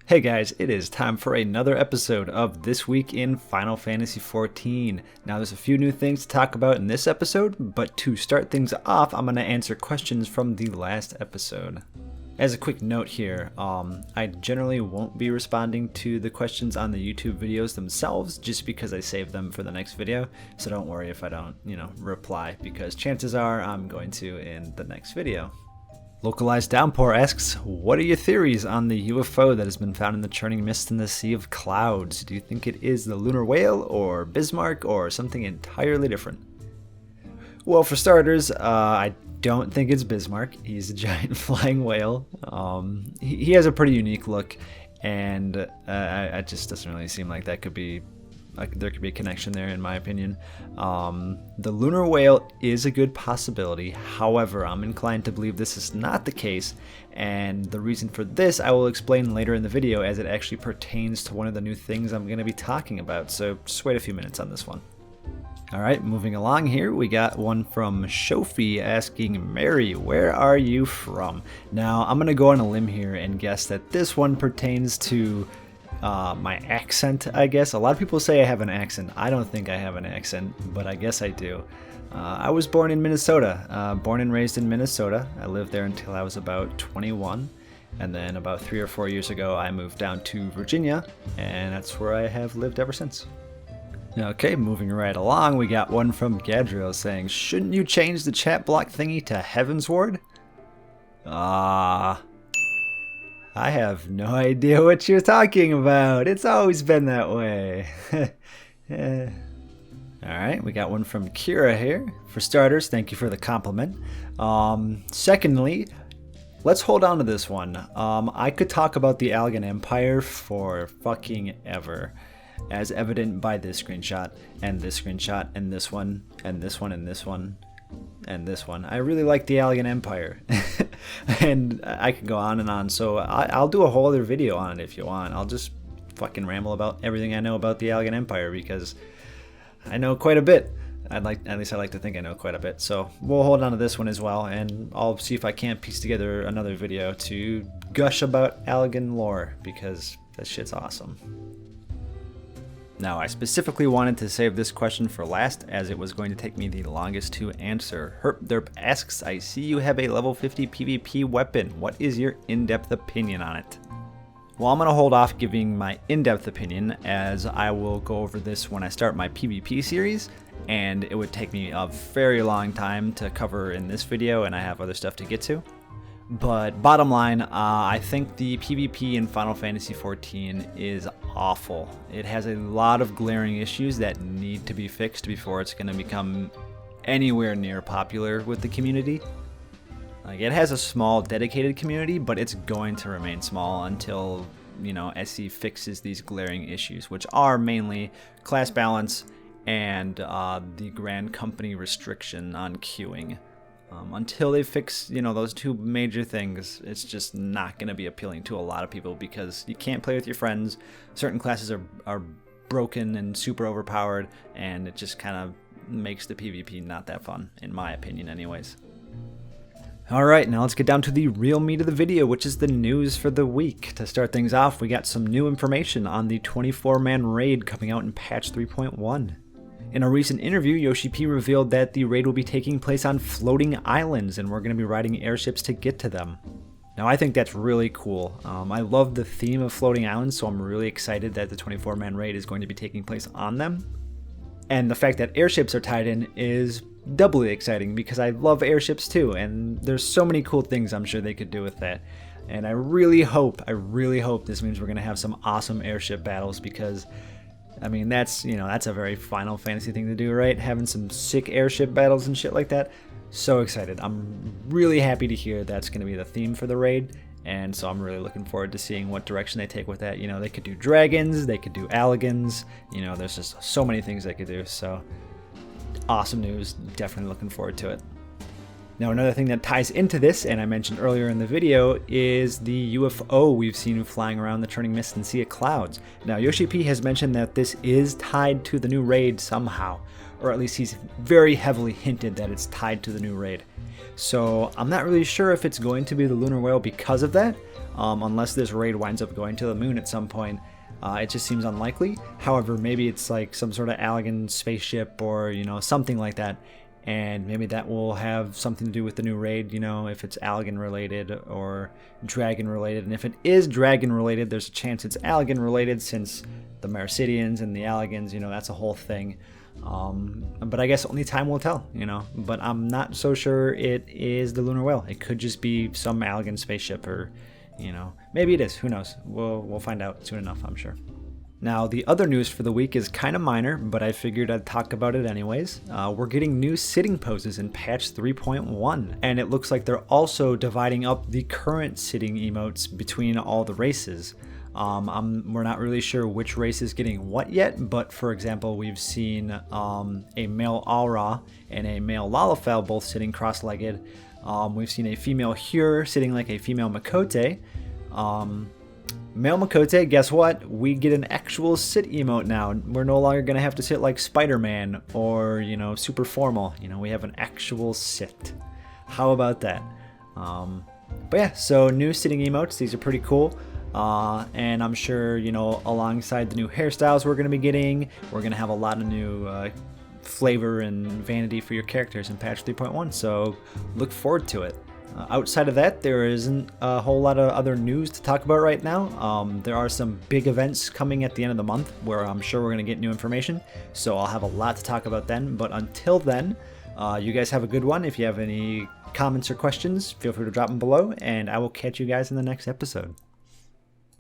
Hey guys, it is time for another episode of This Week in Final Fantasy XIV. Now there's a few new things to talk about in this episode, but to start things off, I'm going to answer questions from the last episode. As a quick note here, I generally won't be responding to the questions on the YouTube videos themselves just because I save them for the next video, so don't worry if I don't, reply, because chances are I'm going to in the next video. Localized Downpour asks, what are your theories on the UFO that has been found in the churning mist in the Sea of Clouds? Do you think it is the lunar whale or Bismarck or something entirely different? Well, for starters, I don't think it's Bismarck. He's a giant flying whale. He has a pretty unique look, and it just doesn't really seem like that could be there could be a connection there, in my opinion. The lunar whale is a good possibility. However, I'm inclined to believe this is not the case, and the reason for this I will explain later in the video, as it actually pertains to one of the new things I'm going to be talking about. So just wait a few minutes on this one. Alright, moving along here, we got one from Shofi asking, Merri, where are you from? Now, I'm going to go on a limb here and guess that this one pertains to my accent, I guess. A lot of people say I have an accent. I don't think I have an accent, but I guess I do. I was born in Minnesota, born and raised in Minnesota. I lived there until I was about 21, and then about 3 or 4 years ago I moved down to Virginia, and that's where I have lived ever since. Okay, moving right along, we got one from Gadriel saying, shouldn't you change the chat block thingy to Heavensward? I have no idea what you're talking about. It's always been that way. Alright, we got one from Kira here. For starters, thank you for the compliment. Secondly, let's hold on to this one. I could talk about the Allegan Empire for fucking ever, as evident by this screenshot, and this screenshot, and this one, and this one, and this one, and this one. I really like the Allegan Empire. And I could go on and on, so I'll do a whole other video on it if you want. I'll just fucking ramble about everything I know about the Allegan Empire, because I know quite a bit. At least I like to think I know quite a bit. So we'll hold on to this one as well, and I'll see if I can't piece together another video to gush about Allegan lore, because that shit's awesome. Now, I specifically wanted to save this question for last, as it was going to take me the longest to answer. Herpderp asks, I see you have a level 50 PvP weapon. What is your in-depth opinion on it? Well, I'm going to hold off giving my in-depth opinion, as I will go over this when I start my PvP series, and it would take me a very long time to cover in this video, and I have other stuff to get to. But bottom line, I think the PvP in Final Fantasy XIV is awful. It has a lot of glaring issues that need to be fixed before it's going to become anywhere near popular with the community. Like, it has a small dedicated community, but it's going to remain small until, SE fixes these glaring issues, which are mainly class balance and the Grand Company restriction on queuing. Until they fix, those two major things, it's just not going to be appealing to a lot of people, because you can't play with your friends. Certain classes are broken and super overpowered, and it just kind of makes the PvP not that fun, in my opinion anyways. Alright, now let's get down to the real meat of the video, which is the news for the week. To start things off, we got some new information on the 24-man raid coming out in patch 3.1. In a recent interview, Yoshi P revealed that the raid will be taking place on floating islands, and we're going to be riding airships to get to them. Now, I think that's really cool. I love the theme of floating islands, so I'm really excited that the 24-man raid is going to be taking place on them. And the fact that airships are tied in is doubly exciting, because I love airships too, and there's so many cool things I'm sure they could do with that. And I really hope this means we're going to have some awesome airship battles, because that's a very Final Fantasy thing to do, right? Having some sick airship battles and shit like that. So excited. I'm really happy to hear that's going to be the theme for the raid, and so I'm really looking forward to seeing what direction they take with that. They could do dragons, they could do Alligans, there's just so many things they could do, so awesome news. Definitely looking forward to it. Now, another thing that ties into this, and I mentioned earlier in the video, is the UFO we've seen flying around the churning mist and Sea of Clouds. Now, Yoshi P has mentioned that this is tied to the new raid somehow. or at least he's very heavily hinted that it's tied to the new raid. So I'm not really sure if it's going to be the lunar whale because of that, unless this raid winds up going to the moon at some point. It just seems unlikely. However, maybe it's like some sort of Allegan spaceship or, you know, something like that. And maybe that will have something to do with the new raid, you know, if it's Allegan related or dragon related. And if it is dragon related, there's a chance it's Allegan related, since the Mercidians and the Allegans, you know, that's a whole thing. But I guess only time will tell, you know. But I'm not so sure it is the lunar whale. It could just be some Allegan spaceship, or, you know, maybe it is. Who knows? We'll find out soon enough, I'm sure. Now, the other news for the week is kind of minor, but I figured I'd talk about it anyways. We're getting new sitting poses in patch 3.1, and it looks like they're also dividing up the current sitting emotes between all the races. We're not really sure which race is getting what yet, but for example, we've seen a male Aura and a male Lalafell both sitting cross-legged. We've seen a female Hure sitting like a female Makote. Male Makote, guess what? We get an actual sit emote now. We're no longer going to have to sit like Spider-Man or, you know, super formal. You know, we have an actual sit. How about that? But yeah, so new sitting emotes. These are pretty cool. And I'm sure, you know, alongside the new hairstyles we're going to be getting, we're going to have a lot of new flavor and vanity for your characters in patch 3.1. So look forward to it. Outside of that, there isn't a whole lot of other news to talk about right now. There are some big events coming at the end of the month where I'm sure we're going to get new information, so I'll have a lot to talk about then. But until then, you guys have a good one. If you have any comments or questions, feel free to drop them below, and I will catch you guys in the next episode.